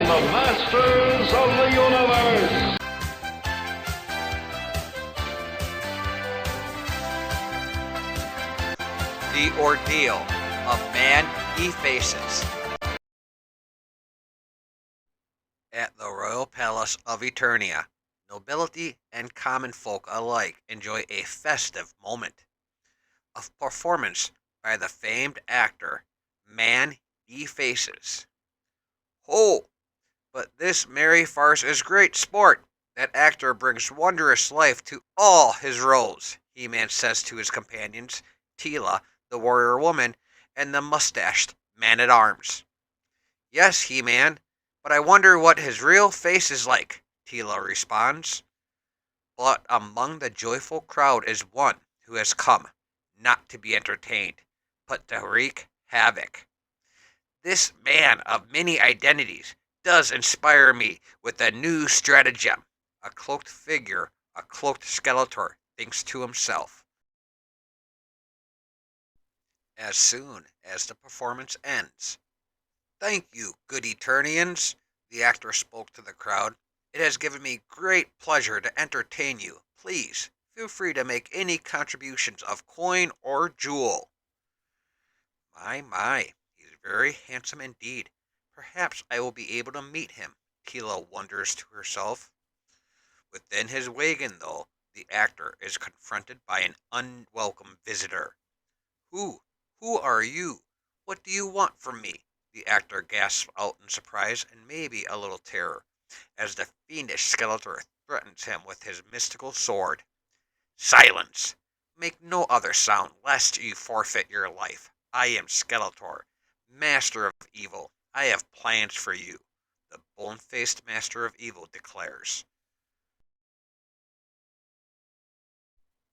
the masters of the universe. The Ordeal of Man-E-Faces. At the Royal Palace of Eternia, nobility and common folk alike enjoy a festive moment. A performance by the famed actor Man-E-Faces. Oh, but this merry farce is great sport. That actor brings wondrous life to all his roles, He-Man says to his companions, Teela, the warrior woman, and the mustached man-at-arms. Yes, He-Man, but I wonder what his real face is like, Teela responds. But among the joyful crowd is one who has come, not to be entertained, but to wreak havoc. This man of many identities does inspire me with a new stratagem. A cloaked figure, a cloaked Skeletor, thinks to himself. As soon as the performance ends. Thank you, good Eternians, the actor spoke to the crowd. It has given me great pleasure to entertain you. Please, feel free to make any contributions of coin or jewel. My, he's very handsome indeed. Perhaps I will be able to meet him, Teela wonders to herself. Within his wagon, though, the actor is confronted by an unwelcome visitor. Who are you? What do you want from me? The actor gasps out in surprise and maybe a little terror, as the fiendish Skeletor threatens him with his mystical sword. Silence! Make no other sound, lest you forfeit your life. I am Skeletor, master of evil. I have plans for you, the bone-faced master of evil declares.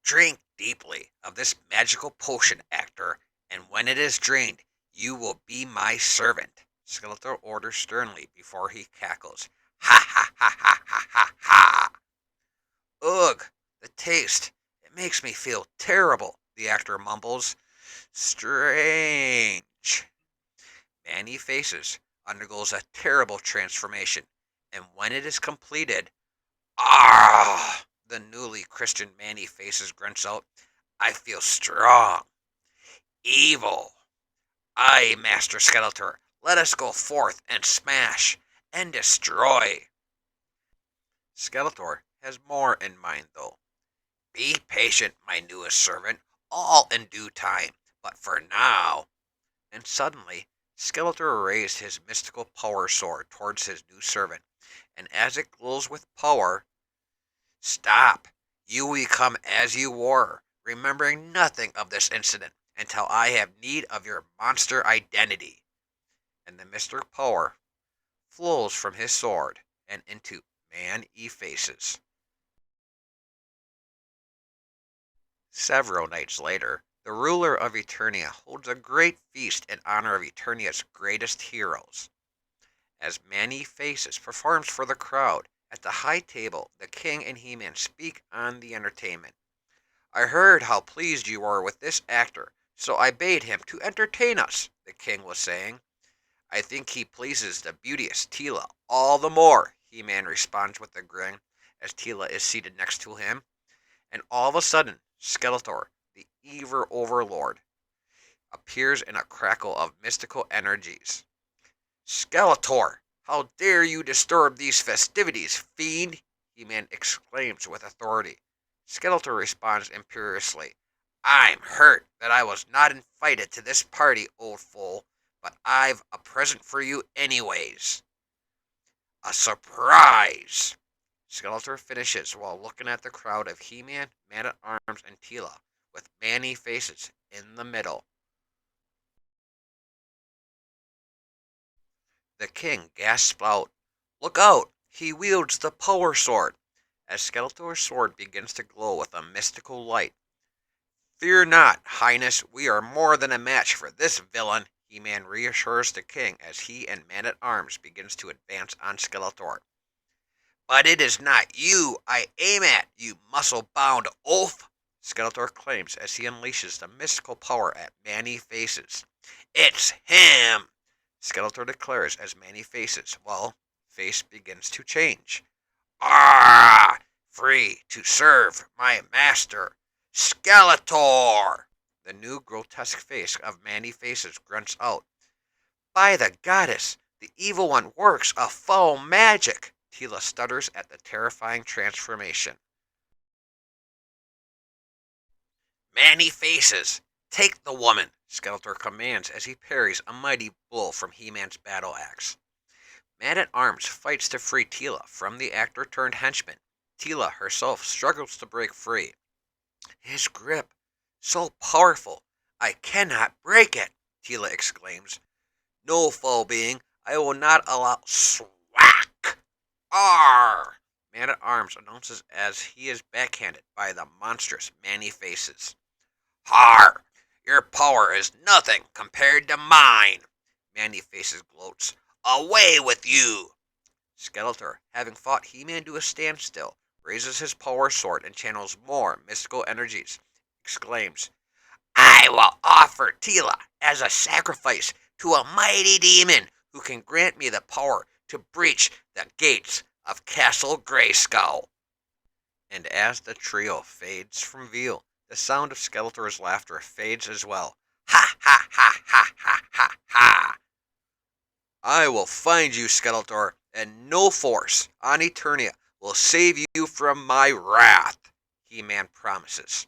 Drink deeply of this magical potion, actor, and when it is drained, you will be my servant, Skeletor orders sternly before he cackles. Ha ha ha ha ha ha ha! Ugh, the taste. It makes me feel terrible, the actor mumbles. Strange. Man-E-Faces undergoes a terrible transformation, and when it is completed, the newly Christian Man-E-Faces grunts out, I feel strong. Evil. Aye, Master Skeletor, let us go forth and smash and destroy. Skeletor has more in mind, though. Be patient, my newest servant, all in due time, but for now. And suddenly, Skeletor raised his mystical power sword towards his new servant, and as it glows with power, stop! You will come as you were, remembering nothing of this incident until I have need of your monster identity. And the mystic power flows from his sword and into Man-E-Faces. Several nights later, the ruler of Eternia holds a great feast in honor of Eternia's greatest heroes. As Man-E-Faces performs for the crowd, at the high table, the king and He-Man speak on the entertainment. I heard how pleased you were with this actor, so I bade him to entertain us, the king was saying. I think he pleases the beauteous Teela all the more, He-Man responds with a grin, as Teela is seated next to him. And all of a sudden, Skeletor, the evil overlord, appears in a crackle of mystical energies. Skeletor, how dare you disturb these festivities, fiend? He-Man exclaims with authority. Skeletor responds imperiously. I'm hurt that I was not invited to this party, old fool, but I've a present for you anyways. A surprise! Skeletor finishes while looking at the crowd of He-Man, Man-at-Arms, and Teela, with Man-E-Faces in the middle. The king gasps out, Look out! He wields the power sword! As Skeletor's sword begins to glow with a mystical light. Fear not, Highness, we are more than a match for this villain, He-Man reassures the king as he and Man-at-Arms begins to advance on Skeletor. But it is not you I aim at, you muscle-bound oaf, Skeletor claims as he unleashes the mystical power at Man-E-Faces. It's him, Skeletor declares as Man-E-Faces, well, face begins to change. Ah! Free to serve my master, Skeletor! The new grotesque face of Man-E-Faces grunts out. By the goddess, the evil one works a foul magic! Teela stutters at the terrifying transformation. Man-E-Faces, take the woman! Skeletor commands as he parries a mighty blow from He-Man's battle axe. Man-at-Arms fights to free Teela from the actor-turned-henchman. Teela herself struggles to break free. His grip, so powerful, I cannot break it, Teela exclaims. No, foul being, I will not allow... Swack! Arr! Man-at-Arms announces as he is backhanded by the monstrous Man-E-Faces. Har! Your power is nothing compared to mine, Man-E-Faces gloats. Away with you! Skeletor, having fought He-Man to a standstill, raises his power sword and channels more mystical energies. Exclaims, I will offer Teela as a sacrifice to a mighty demon who can grant me the power to breach the gates of Castle Grayskull. And as the trio fades from view, the sound of Skeletor's laughter fades as well. Ha ha ha ha ha ha ha! I will find you, Skeletor, and no force on Eternia will save you from my wrath, He-Man promises.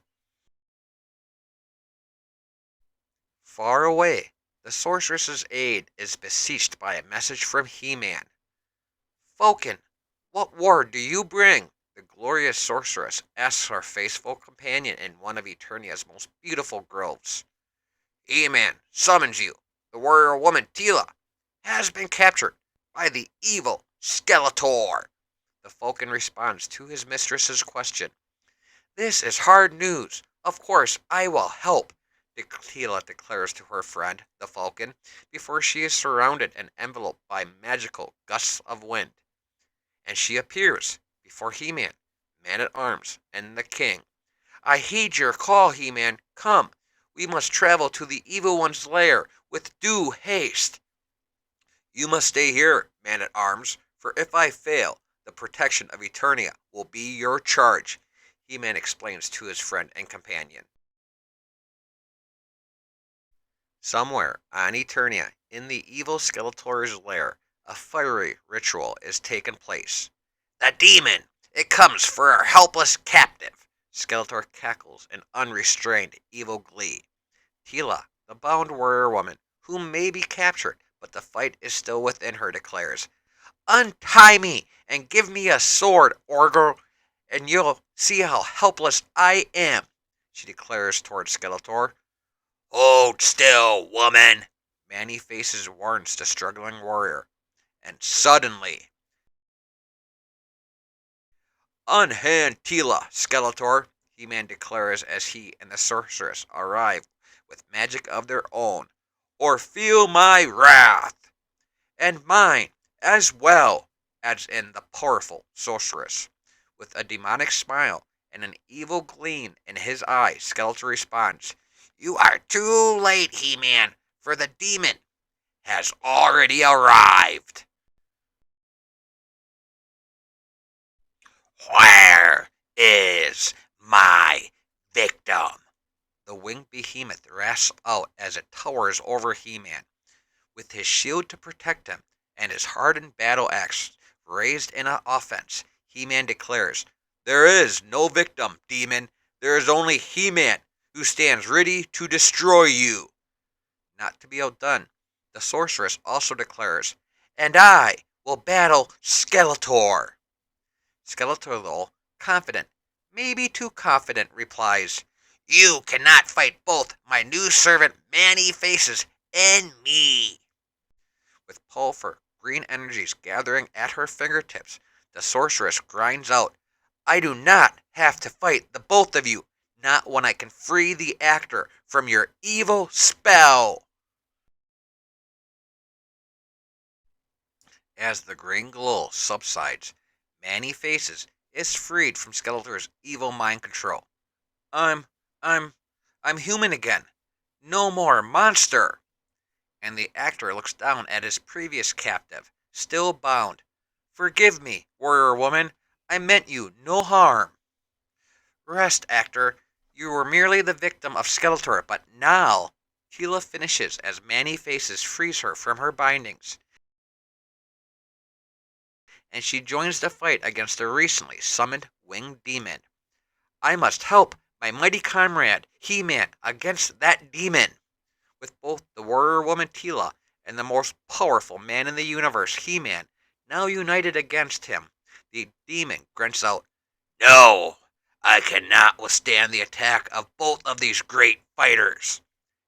Far away, the Sorceress's aide is beseeched by a message from He-Man. Falcon, what word do you bring? The glorious Sorceress asks her faithful companion in one of Eternia's most beautiful groves. He-Man summons you. The warrior woman Teela has been captured by the evil Skeletor. The Falcon responds to his mistress's question. This is hard news. Of course, I will help, Teela declares to her friend, the Falcon, before she is surrounded and enveloped by magical gusts of wind. And she appears before He-Man, Man-at-Arms, and the King. I heed your call, He-Man. Come, we must travel to the evil one's lair with due haste. You must stay here, Man-at-Arms, for if I fail, the protection of Eternia will be your charge, He-Man explains to his friend and companion. Somewhere on Eternia, in the evil Skeletor's lair, a fiery ritual is taking place. The demon! It comes for our helpless captive! Skeletor cackles in unrestrained evil glee. Teela, the bound warrior woman, who may be captured, but the fight is still within her, declares, Untie me and give me a sword, Ordeal, and you'll see how helpless I am, she declares toward Skeletor. Hold still, woman, Man-E-Faces warns the struggling warrior. And suddenly, unhand Teela, Skeletor, He-Man declares as he and the Sorceress arrive with magic of their own, or feel my wrath. And mine, as well, adds in the powerful Sorceress. With a demonic smile and an evil gleam in his eye, Skeletor responds, You are too late, He-Man, for the demon has already arrived. Where is my victim? The winged behemoth rasps out as it towers over He-Man. With his shield to protect him and his hardened battle axe raised in offense, He-Man declares, There is no victim, demon. There is only He-Man, who stands ready to destroy you. Not to be outdone, the Sorceress also declares, And I will battle Skeletor. Skeletor, though, confident, maybe too confident, replies, You cannot fight both my new servant Man-E-Faces and me. With powerful green energies gathering at her fingertips, the Sorceress grinds out, I do not have to fight the both of you, not when I can free the actor from your evil spell. As the green glow subsides, Man-E-Faces is freed from Skeletor's evil mind control. I'm human again. No more monster. And the actor looks down at his previous captive, still bound. Forgive me, warrior woman. I meant you no harm. Rest, actor. You were merely the victim of Skeletor, but now. Teela finishes as Man-E-Faces frees her from her bindings, and she joins the fight against the recently summoned winged demon. I must help my mighty comrade, He-Man, against that demon. With both the warrior woman Teela and the most powerful man in the universe, He-Man, now united against him, the demon grunts out, No! I cannot withstand the attack of both of these great fighters!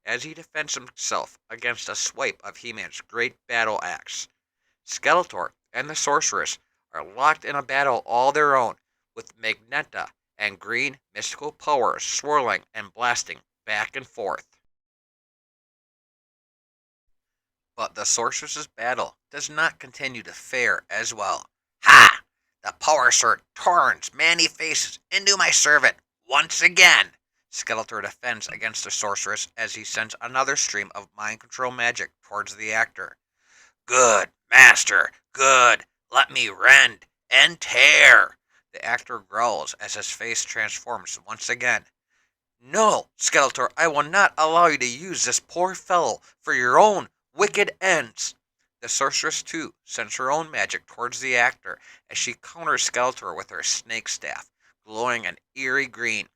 As he defends himself against a swipe of He-Man's great battle axe. Skeletor and the Sorceress are locked in a battle all their own, with Magenta and green mystical powers swirling and blasting back and forth. But the Sorceress's battle does not continue to fare as well. Ha! The Power Sword turns Man-E-Faces into my servant once again! Skeletor defends against the Sorceress as he sends another stream of mind control magic towards the actor. Good, master, good. Let me rend and tear. The actor growls as his face transforms once again. No, Skeletor, I will not allow you to use this poor fellow for your own wicked ends. The Sorceress, too, sends her own magic towards the actor as she counters Skeletor with her snake staff, glowing an eerie green.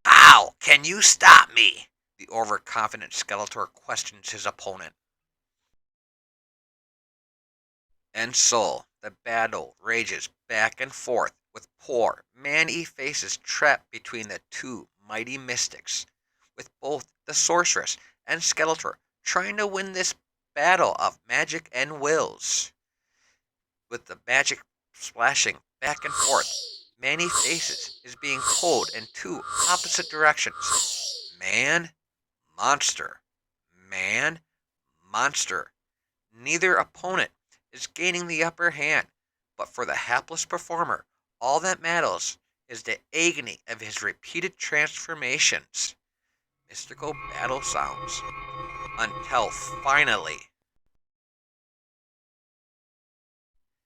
How can you stop me? The overconfident Skeletor questions his opponent. And so, the battle rages back and forth, with poor Man-E-Faces trapped between the two mighty mystics, with both the Sorceress and Skeletor trying to win this battle of magic and wills. With the magic splashing back and forth, Man-E-Faces is being pulled in two opposite directions. Man, monster. Man, monster. Neither opponent is gaining the upper hand, but for the hapless performer, all that matters is the agony of his repeated transformations. Mystical battle sounds. Until finally...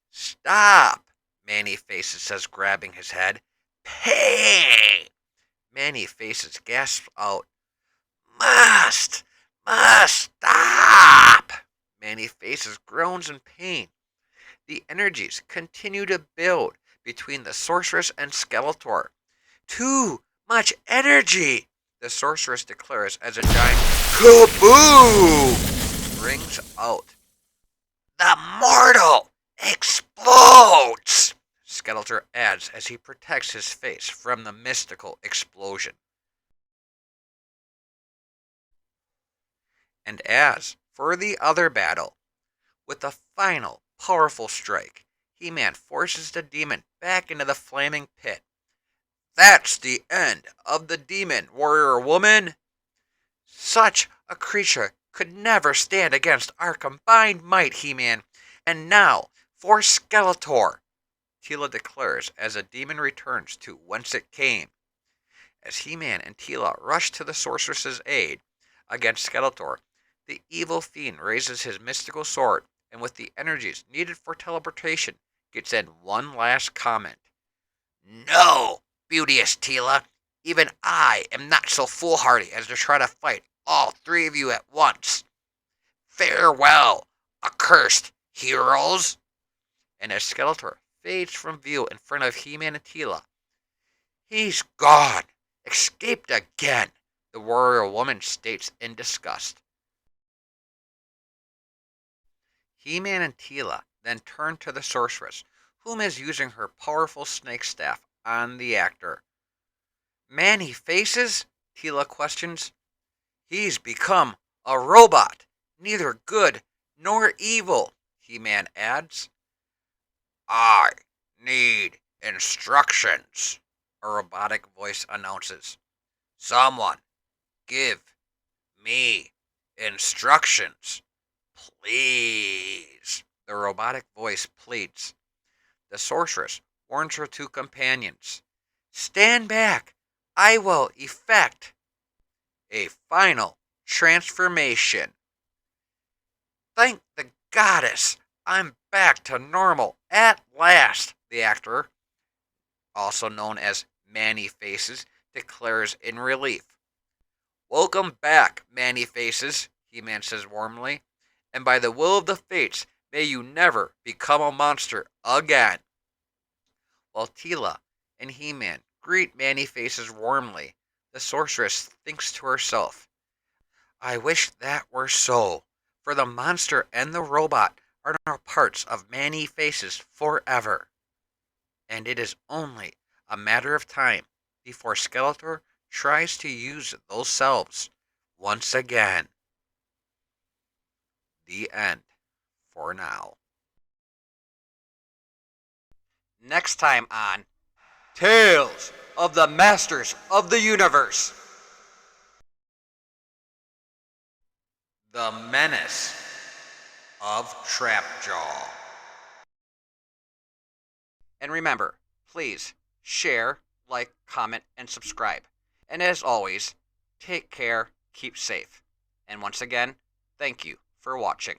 Stop! Man-E-Faces says, grabbing his head. Pain! Man-E-Faces gasps out. Must stop! Man-E-Faces groans in pain. The energies continue to build between the Sorceress and Skeletor. Too much energy! The Sorceress declares as a giant kaboom rings out. The mortal explodes! Skeletor adds as he protects his face from the mystical explosion. And as for the other battle, with the final powerful strike, He-Man forces the demon back into the flaming pit. That's the end of the demon, warrior woman! Such a creature could never stand against our combined might, He-Man. And now, for Skeletor, Teela declares as the demon returns to whence it came. As He-Man and Teela rush to the Sorceress's aid against Skeletor, the evil fiend raises his mystical sword, and with the energies needed for teleportation, gets in one last comment. No, beauteous Teela, even I am not so foolhardy as to try to fight all three of you at once. Farewell, accursed heroes! And as Skeletor fades from view in front of He-Man and Teela, he's gone, escaped again, the warrior woman states in disgust. He-Man and Teela then turn to the Sorceress, whom is using her powerful snake staff on the actor. Man-E-Faces? Teela questions. He's become a robot, neither good nor evil, He-Man adds. I need instructions, a robotic voice announces. Someone give me instructions, please, the robotic voice pleads. The Sorceress warns her two companions. Stand back, I will effect a final transformation. Thank the goddess, I'm back to normal at last, the actor, also known as Man-E-Faces, declares in relief. Welcome back, Man-E-Faces, He-Man says warmly, and by the will of the fates, may you never become a monster again. While Teela and He-Man greet Man-E-Faces warmly, the sorceress thinks to herself, I wish that were so, for the monster and the robot are now parts of Man-E-Faces forever. And it is only a matter of time before Skeletor tries to use those selves once again. The end for now. Next time on Tales of the Masters of the Universe. The Menace of Trapjaw. And remember, please share, like, comment, and subscribe. And as always, take care, keep safe. And once again, thank you for watching.